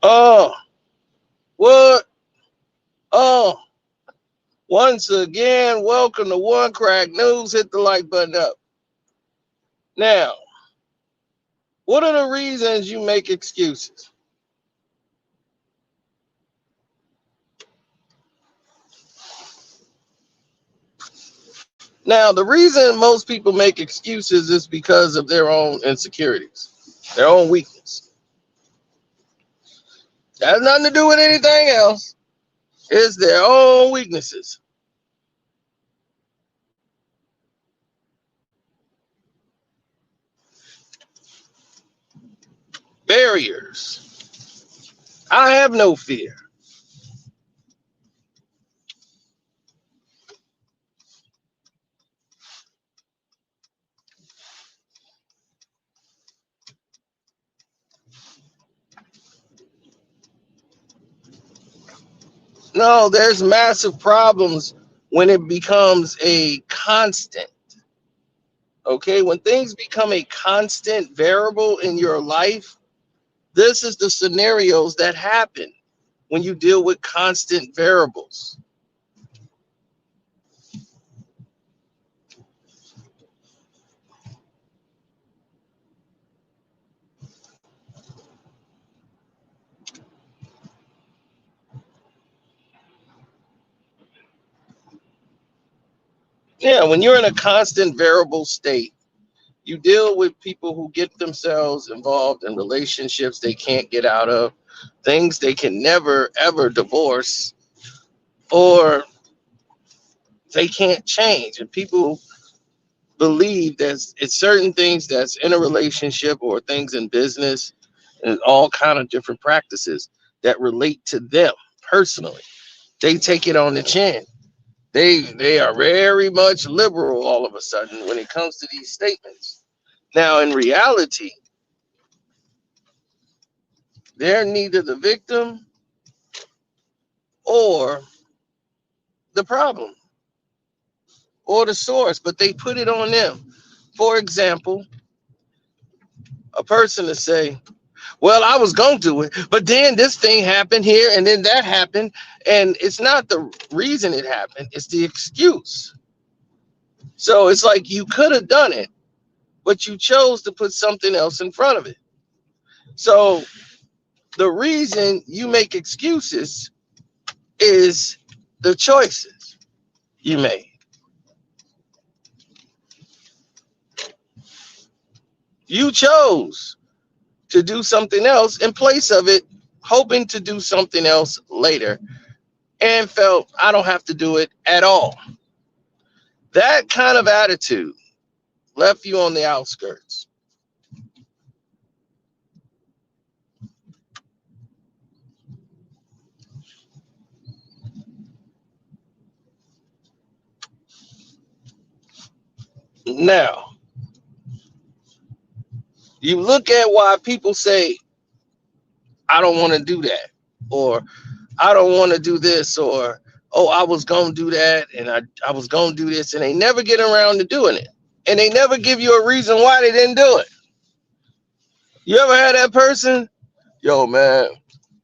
Oh, what? Oh, once again, welcome to One Crack News. Hit the like button up. Now, what are the reasons you make excuses? Now, the reason most people make excuses is because of their own insecurities, their own weakness. That has nothing to do with anything else. It's their own weaknesses. Barriers. I have no fear. No, there's massive problems when it becomes a constant. Okay, when things become a constant variable in your life, this is the scenarios that happen when you deal with constant variables. Yeah, when you're in a constant variable state, you deal with people who get themselves involved in relationships they can't get out of, things they can never ever divorce, or they can't change. And people believe that it's certain things that's in a relationship or things in business and all kind of different practices that relate to them personally. They take it on the chin. They are very much liberal all of a sudden when it comes to these statements. Now, in reality, they're neither the victim or the problem or the source, but they put it on them. For example, a person to say, well, I was going to do it, but then this thing happened here and then that happened. And it's not the reason it happened, it's the excuse. So it's like you could have done it, but you chose to put something else in front of it. So the reason you make excuses is the choices you made. You chose to do something else in place of it, hoping to do something else later, and felt I don't have to do it at all. That kind of attitude left you on the outskirts. Now, you look at why people say, I don't want to do that, or I don't want to do this, or oh, I was going to do that, and I was going to do this, and they never get around to doing it. And they never give you a reason why they didn't do it. You ever had that person? Yo, man,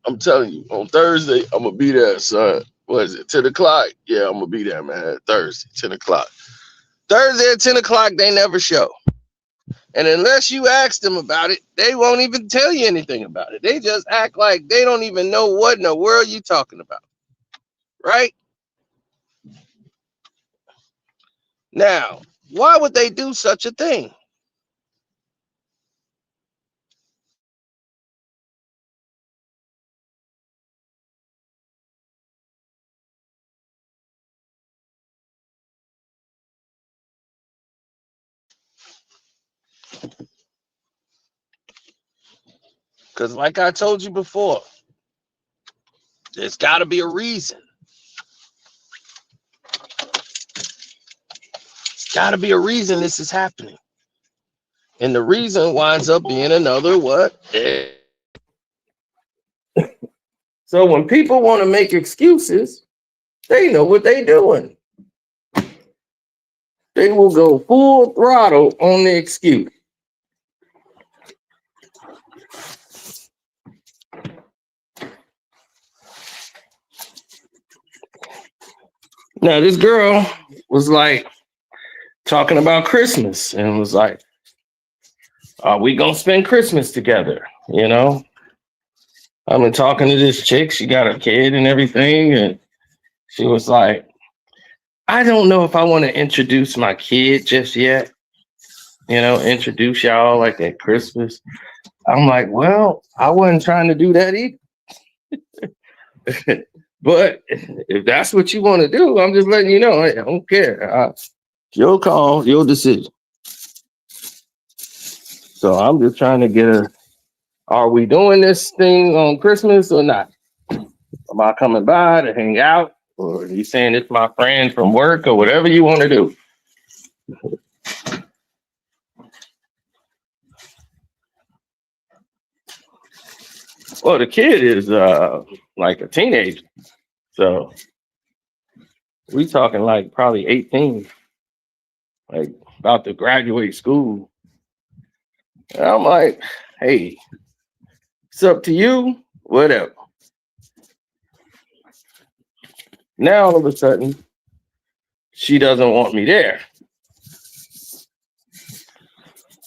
I'm telling you, on Thursday, I'm going to be there, son. What is it, 10 o'clock? Yeah, I'm going to be there, man. Thursday, 10 o'clock. Thursday at 10 o'clock, they never show. And unless you ask them about it, they won't even tell you anything about it. They just act like they don't even know what in the world you're talking about. Right? Now, why would they do such a thing? Because, like I told you before, there's got to be a reason. There's got to be a reason this is happening. And the reason winds up being another what? So when people want to make excuses, they know what they're doing. They will go full throttle on the excuse. Now this girl was like talking about Christmas and was like, "Are we gonna spend Christmas together?" You know, I've been talking to this chick. She got a kid and everything, and she was like, "I don't know if I want to introduce my kid just yet. You know, introduce y'all like at Christmas." I'm like, "Well, I wasn't trying to do that either." But if that's what you want to do, I'm just letting you know. Hey, I don't care. Your call, your decision. So I'm just trying to get a. Are we doing this thing on Christmas or not? Am I coming by to hang out, or are you saying it's my friend from work or whatever you want to do? Well, the kid is like a teenager, so we talking like probably 18, like about to graduate school. And I'm like, hey, it's up to you, whatever. Now all of a sudden, she doesn't want me there.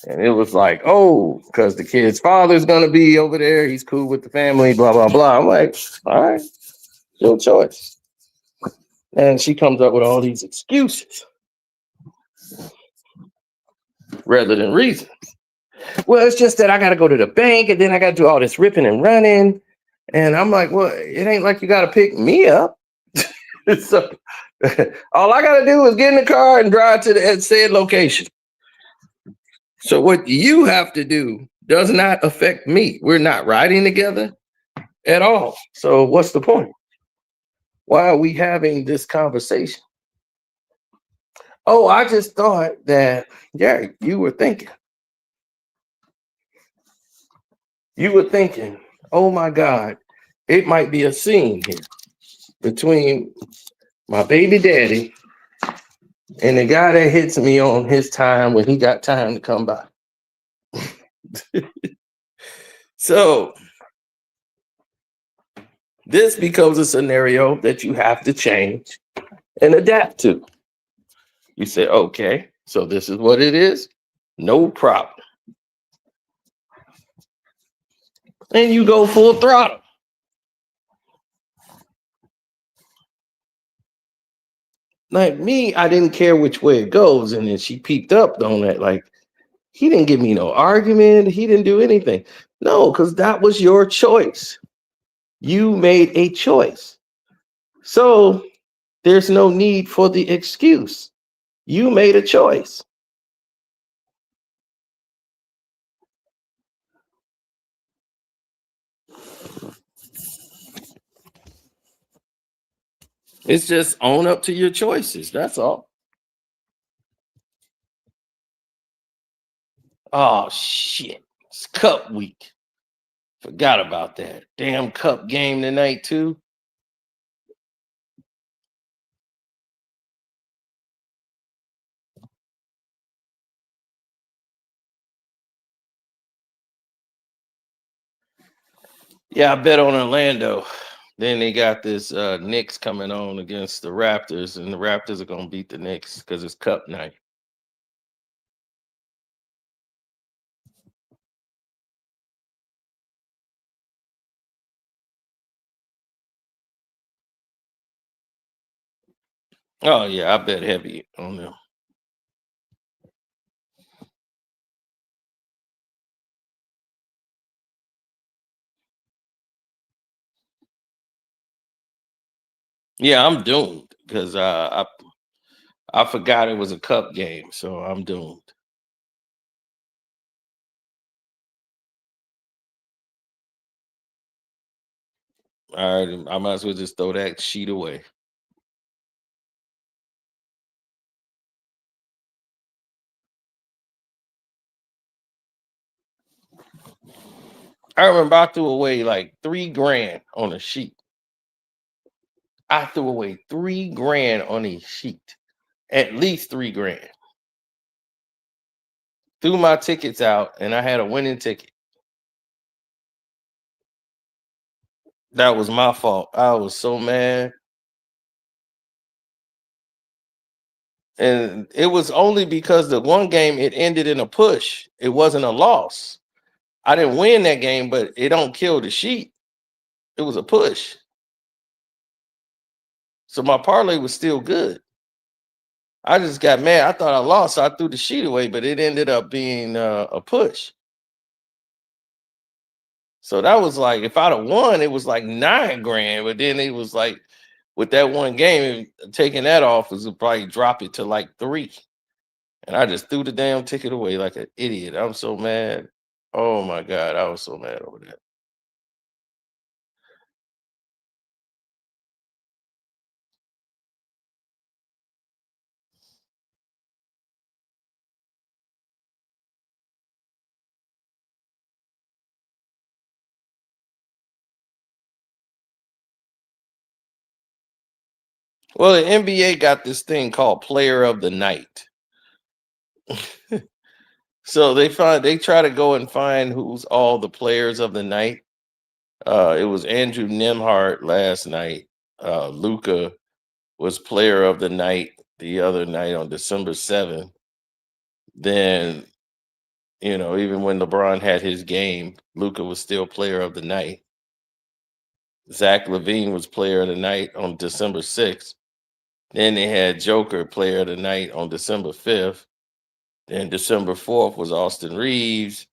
And it was like, oh, because the kid's father's gonna be over there. He's cool with the family, blah, blah, blah. I'm like, all right, your choice. And she comes up with all these excuses rather than reason. Well, it's just that I gotta go to the bank and then I gotta do all this ripping and running. And I'm like, well, it ain't like you gotta pick me up. So all I gotta do is get in the car and drive to the said location. So what you have to do does not affect me. We're not riding together at all. So what's the point? Why are we having this conversation? Oh, I just thought that, yeah, you were thinking. You were thinking, oh my God, it might be a scene here between my baby daddy and the guy that hits me on his time when he got time to come by. So this becomes a scenario that you have to change and adapt to. You say, okay, so this is what it is. No problem. And you go full throttle. Like me, I didn't care which way it goes. And then she peeped up on that. Like, he didn't give me no argument. He didn't do anything. No, because that was your choice. You made a choice. So there's no need for the excuse. You made a choice. It's just own up to your choices. That's all. Oh, shit. It's cup week. Forgot about that. Damn cup game tonight, too. Yeah, I bet on Orlando. Then they got this Knicks coming on against the Raptors, and the Raptors are gonna beat the Knicks because it's Cup night. Oh yeah, I bet heavy on them. Yeah, I'm doomed because I forgot it was a Cup game, so I'm doomed. All right, I might as well just throw that sheet away. I remember I threw away like 3 grand on a sheet. I threw away 3 grand on a sheet, at least 3 grand. Threw my tickets out, and I had a winning ticket. That was my fault. I was so mad. And it was only because the one game it ended in a push. It wasn't a loss. I didn't win that game, but it don't kill the sheet. It was a push. So my parlay was still good. I just got mad. I thought I lost, so I threw the sheet away, but it ended up being a push. So that was like, if I'd have won, it was like 9 grand. But then it was like, with that one game, taking that off was probably drop it to like 3. And I just threw the damn ticket away like an idiot. I'm so mad. Oh my God, I was so mad over that. Well, the NBA got this thing called Player of the Night. So they try to go and find who's all the players of the night. It was Andrew Nemhart last night. Luca was player of the night the other night on December 7th. Then, even when LeBron had his game, Luca was still player of the night. Zach Levine was player of the night on December 6th. Then they had Joker player of the night on December 5th. Then December 4th was Austin Reeves.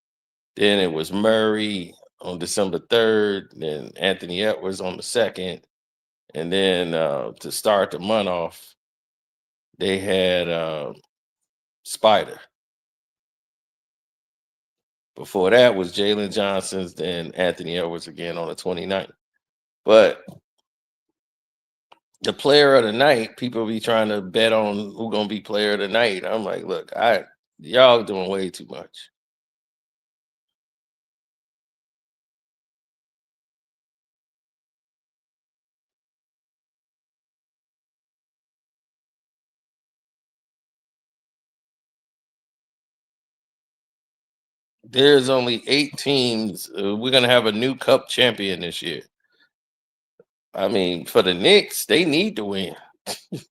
Then it was Murray on December 3rd. Then Anthony Edwards on the 2nd. And then to start the month off, they had Spider. Before that was Jalen Johnson's, then Anthony Edwards again on the 29th. But the player of the night, people be trying to bet on who gonna be player of the night. I'm like, look, y'all doing way too much. There's only 8 teams. We're gonna have a new Cup champion this year. I mean, for the Knicks, they need to win.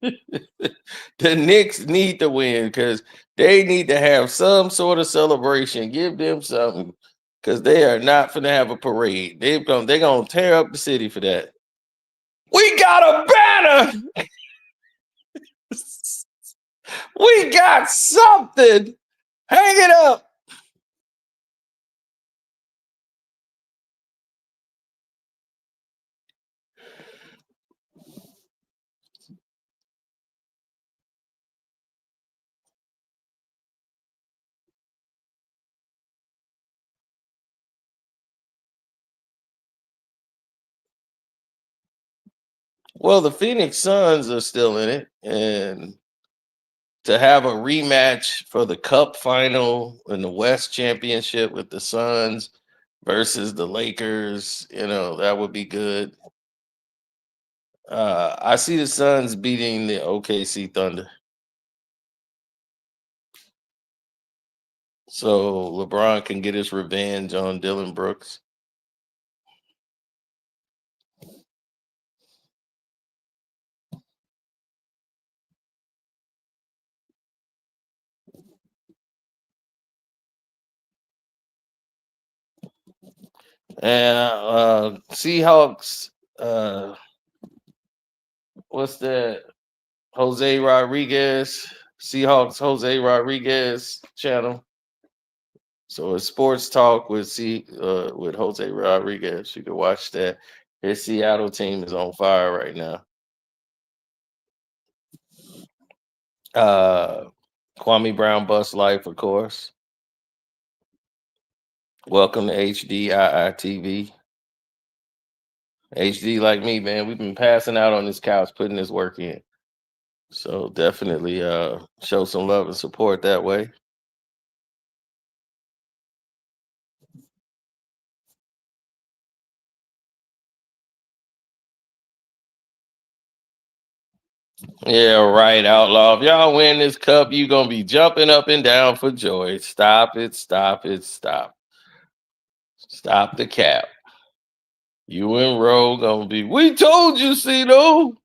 The Knicks need to win because they need to have some sort of celebration. Give them something because they are not gonna have a parade. They're gonna tear up the city for that. We got a banner. We got something. Hang it up. Well, the Phoenix Suns are still in it, and to have a rematch for the Cup final in the West Championship with the Suns versus the Lakers, that would be good. I see the Suns beating the OKC Thunder. So LeBron can get his revenge on Dylan Brooks. And Seahawks, what's that? Jose Rodriguez, Seahawks Jose Rodriguez channel. So it's sports talk with Jose Rodriguez. You can watch that. His Seattle team is on fire right now. Uh, Kwame Brown Bus Life, of course. Welcome to HD IITV. HD like me, man. We've been passing out on this couch, putting this work in. So definitely show some love and support that way. Yeah, right, Outlaw. If y'all win this cup, you gonna be jumping up and down for joy. Stop it, stop it, stop. Stop the cap. You and Roe gonna be, we told you, Cito.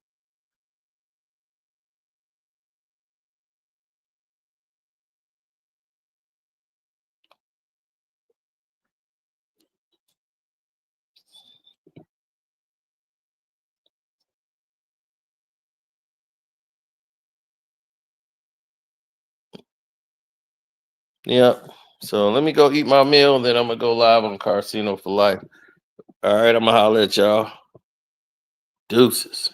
Yep. So let me go eat my meal, and then I'm gonna go live on Carcino for Life. All right, I'm gonna holler at y'all. Deuces.